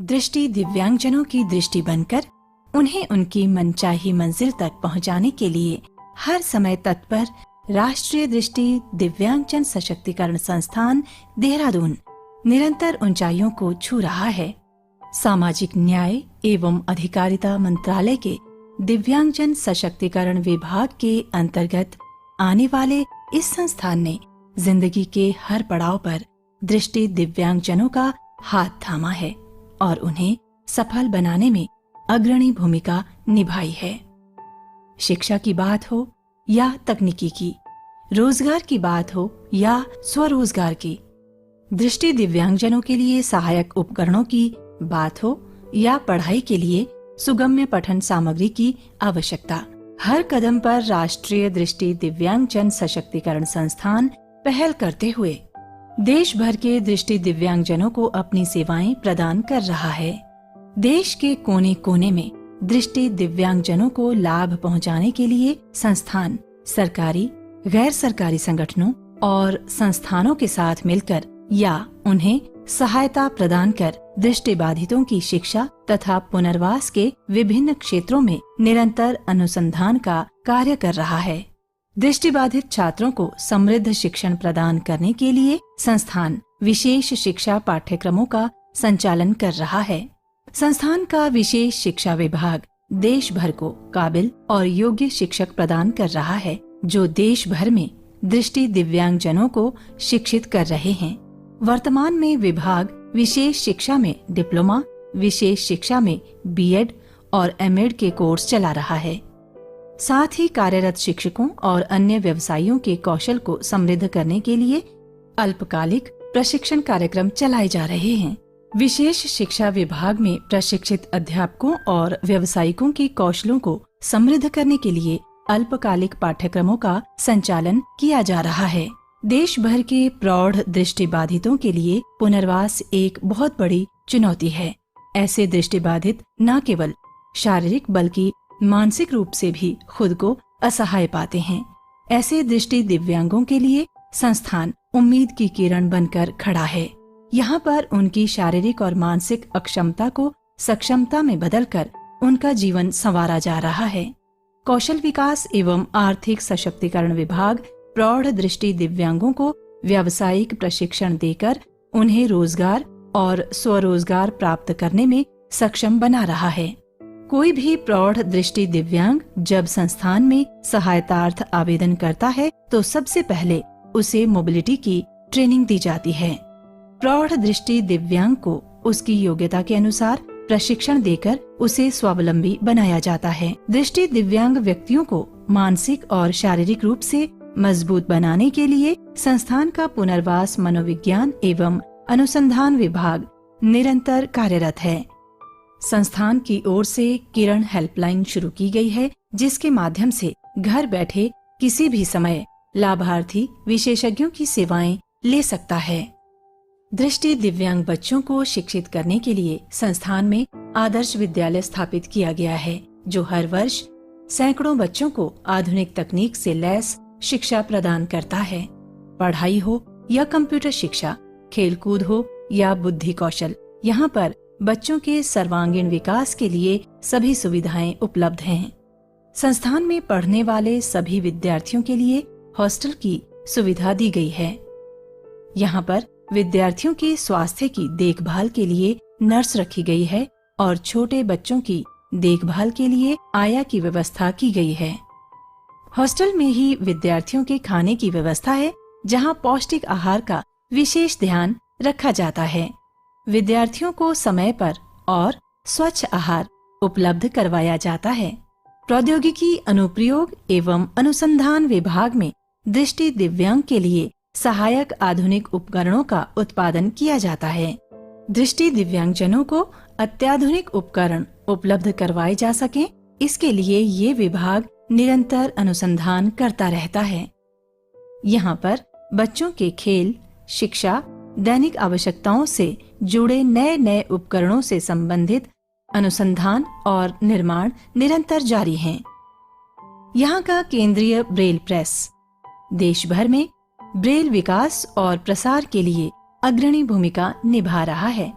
दृष्टि दिव्यांगजनों की दृष्टि बनकर उन्हें उनकी मनचाही मंजिल तक पहुंचाने के लिए हर समय तत्पर राष्ट्रीय दृष्टि दिव्यांगजन सशक्तिकरण संस्थान देहरादून निरंतर ऊंचाइयों को छू रहा है। सामाजिक न्याय एवं अधिकारिता मंत्रालय के दिव्यांगजन सशक्तिकरण विभाग के अंतर्गत आने वाले इस संस्थान ने जिंदगी के हर पड़ाव पर दृष्टि दिव्यांगजनों का हाथ थामा है और उन्हें सफल बनाने में अग्रणी भूमिका निभाई है। शिक्षा की बात हो या तकनीकी की, रोजगार की बात हो या स्वरोजगार की, दृष्टि दिव्यांगजनों के लिए सहायक उपकरणों की बात हो या पढ़ाई के लिए सुगम्य पठन सामग्री की आवश्यकता, हर कदम पर राष्ट्रीय दृष्टि दिव्यांगजन सशक्तिकरण संस्थान पहल करते हुए देश भर के दृष्टि दिव्यांगजनों को अपनी सेवाएं प्रदान कर रहा है। देश के कोने कोने में दृष्टि दिव्यांगजनों को लाभ पहुंचाने के लिए संस्थान सरकारी, गैर सरकारी संगठनों और संस्थानों के साथ मिलकर या उन्हें सहायता प्रदान कर दृष्टिबाधितों की शिक्षा तथा पुनर्वास के विभिन्न क्षेत्रों में निरंतर अनुसंधान का कार्य कर रहा है। दृष्टिबाधित छात्रों को समृद्ध शिक्षण प्रदान करने के लिए संस्थान विशेष शिक्षा पाठ्यक्रमों का संचालन कर रहा है। संस्थान का विशेष शिक्षा विभाग देश भर को काबिल और योग्य शिक्षक प्रदान कर रहा है, जो देश भर में दृष्टि दिव्यांगजनों को शिक्षित कर रहे हैं। वर्तमान में विभाग विशेष शिक्षा में डिप्लोमा, विशेष शिक्षा में बीएड और एमएड के कोर्स चला रहा है। साथ ही कार्यरत शिक्षकों और अन्य व्यवसायियों के कौशल को समृद्ध करने के लिए अल्पकालिक प्रशिक्षण कार्यक्रम चलाए जा रहे हैं। विशेष शिक्षा विभाग में प्रशिक्षित अध्यापकों और व्यावसायिकों के कौशलों को समृद्ध करने के लिए अल्पकालिक पाठ्यक्रमों का संचालन किया जा रहा है। देश भर के प्रौढ़ दृष्टिबाधितों के लिए पुनर्वास एक बहुत बड़ी चुनौती है। ऐसे दृष्टिबाधित न केवल शारीरिक बल्कि मानसिक रूप से भी खुद को असहाय पाते हैं। ऐसे दृष्टि दिव्यांगों के लिए संस्थान उम्मीद की किरण बनकर खड़ा है। यहाँ पर उनकी शारीरिक और मानसिक अक्षमता को सक्षमता में बदलकर उनका जीवन संवारा जा रहा है। कौशल विकास एवं आर्थिक सशक्तिकरण विभाग प्रौढ़ दृष्टि दिव्यांगों को व्यावसायिक प्रशिक्षण देकर उन्हें रोजगार और स्वरोजगार प्राप्त करने में सक्षम बना रहा है। कोई भी प्रौढ़ दृष्टि दिव्यांग जब संस्थान में सहायतार्थ आवेदन करता है तो सबसे पहले उसे मोबिलिटी की ट्रेनिंग दी जाती है। प्रौढ़ दृष्टि दिव्यांग को उसकी योग्यता के अनुसार प्रशिक्षण देकर उसे स्वावलंबी बनाया जाता है। दृष्टि दिव्यांग व्यक्तियों को मानसिक और शारीरिक रूप से मजबूत बनाने के लिए संस्थान का पुनर्वास मनोविज्ञान एवं अनुसंधान विभाग निरंतर कार्यरत है। संस्थान की ओर से किरण हेल्पलाइन शुरू की गई है, जिसके माध्यम से घर बैठे किसी भी समय लाभार्थी विशेषज्ञों की सेवाएं ले सकता है। दृष्टि दिव्यांग बच्चों को शिक्षित करने के लिए संस्थान में आदर्श विद्यालय स्थापित किया गया है, जो हर वर्ष सैकड़ों बच्चों को आधुनिक तकनीक से लैस शिक्षा प्रदान करता है। पढ़ाई हो या कंप्यूटर शिक्षा, खेलकूद हो या बुद्धि कौशल, यहाँ पर बच्चों के सर्वांगीण विकास के लिए सभी सुविधाएं उपलब्ध हैं। संस्थान में पढ़ने वाले सभी विद्यार्थियों के लिए हॉस्टल की सुविधा दी गई है। यहाँ पर विद्यार्थियों के स्वास्थ्य की देखभाल के लिए नर्स रखी गई है और छोटे बच्चों की देखभाल के लिए आया की व्यवस्था की गई है। हॉस्टल में ही विद्यार्थियों के खाने की व्यवस्था है, जहाँ पौष्टिक आहार का विशेष ध्यान रखा जाता है। विद्यार्थियों को समय पर और स्वच्छ आहार उपलब्ध करवाया जाता है। प्रौद्योगिकी अनुप्रयोग एवं अनुसंधान विभाग में दृष्टि दिव्यांग के लिए सहायक आधुनिक उपकरणों का उत्पादन किया जाता है। दृष्टि दिव्यांगजनों को अत्याधुनिक उपकरण उपलब्ध करवाए जा सकें, इसके लिए ये विभाग निरंतर अनुसंधान करता रहता है। यहाँ पर बच्चों के खेल, शिक्षा, दैनिक आवश्यकताओं से जुड़े नए नए उपकरणों से संबंधित अनुसंधान और निर्माण निरंतर जारी हैं। यहाँ का केंद्रीय ब्रेल प्रेस देश भर में ब्रेल विकास और प्रसार के लिए अग्रणी भूमिका निभा रहा है।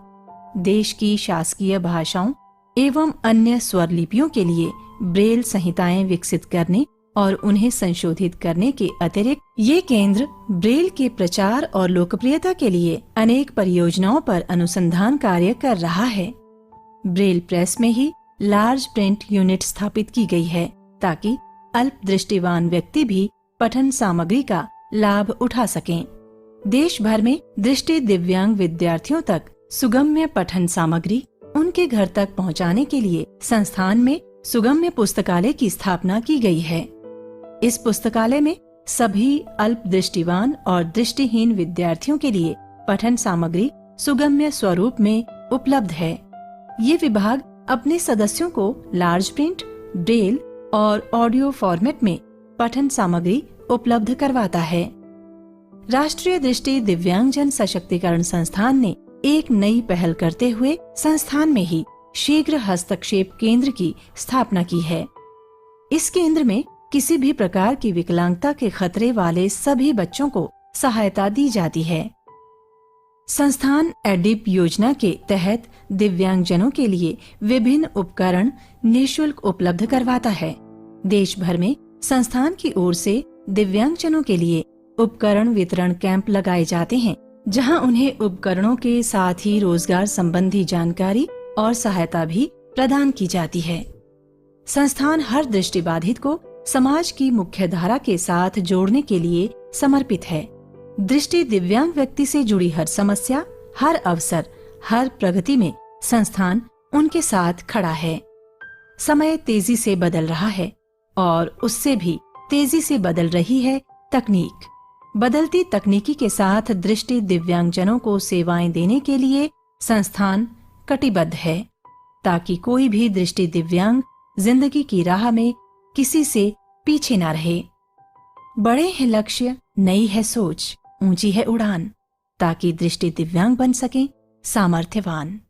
देश की शासकीय भाषाओं एवं अन्य स्वर लिपियों के लिए ब्रेल संहिताएं विकसित करने और उन्हें संशोधित करने के अतिरिक्त ये केंद्र ब्रेल के प्रचार और लोकप्रियता के लिए अनेक परियोजनाओं पर अनुसंधान कार्य कर रहा है। ब्रेल प्रेस में ही लार्ज प्रिंट यूनिट स्थापित की गई है ताकि अल्प दृष्टिवान व्यक्ति भी पठन सामग्री का लाभ उठा सकें। देश भर में दृष्टि दिव्यांग विद्यार्थियों तक सुगम्य पठन सामग्री उनके घर तक पहुंचाने के लिए संस्थान में सुगम्य पुस्तकालय की स्थापना की गई है। इस पुस्तकालय में सभी अल्प दृष्टिवान और दृष्टिहीन विद्यार्थियों के लिए पठन सामग्री सुगम्य स्वरूप में उपलब्ध है। ये विभाग अपने सदस्यों को लार्ज प्रिंट, ब्रेल और ऑडियो फॉर्मेट में पठन सामग्री उपलब्ध करवाता है। राष्ट्रीय दृष्टि दिव्यांगजन सशक्तिकरण संस्थान ने एक नई पहल करते हुए संस्थान में ही शीघ्र हस्तक्षेप केंद्र की स्थापना की है। इस केंद्र में किसी भी प्रकार की विकलांगता के खतरे वाले सभी बच्चों को सहायता दी जाती है। संस्थान एडिप योजना के तहत दिव्यांगजनों के लिए विभिन्न उपकरण निःशुल्क उपलब्ध करवाता है। देश भर में संस्थान की ओर से दिव्यांगजनों के लिए उपकरण वितरण कैंप लगाए जाते हैं, जहां उन्हें उपकरणों के साथ ही रोजगार संबंधी जानकारी और सहायता भी प्रदान की जाती है। संस्थान हर दृष्टिबाधित को समाज की मुख्य धारा के साथ जोड़ने के लिए समर्पित है। दृष्टि दिव्यांग व्यक्ति से जुड़ी हर समस्या, हर अवसर, हर प्रगति में संस्थान उनके साथ खड़ा है। समय तेजी से बदल रहा है और उससे भी तेजी से बदल रही है तकनीक। बदलती तकनीकी के साथ दृष्टि दिव्यांगजनों को सेवाएं देने के लिए संस्थान कटिबद्ध है, ताकि कोई भी दृष्टि दिव्यांग जिंदगी की राह में किसी से पीछे न रहे। बड़े हैं लक्ष्य, नई है सोच, ऊंची है उड़ान, ताकि दृष्टि दिव्यांग बन सके सामर्थ्यवान।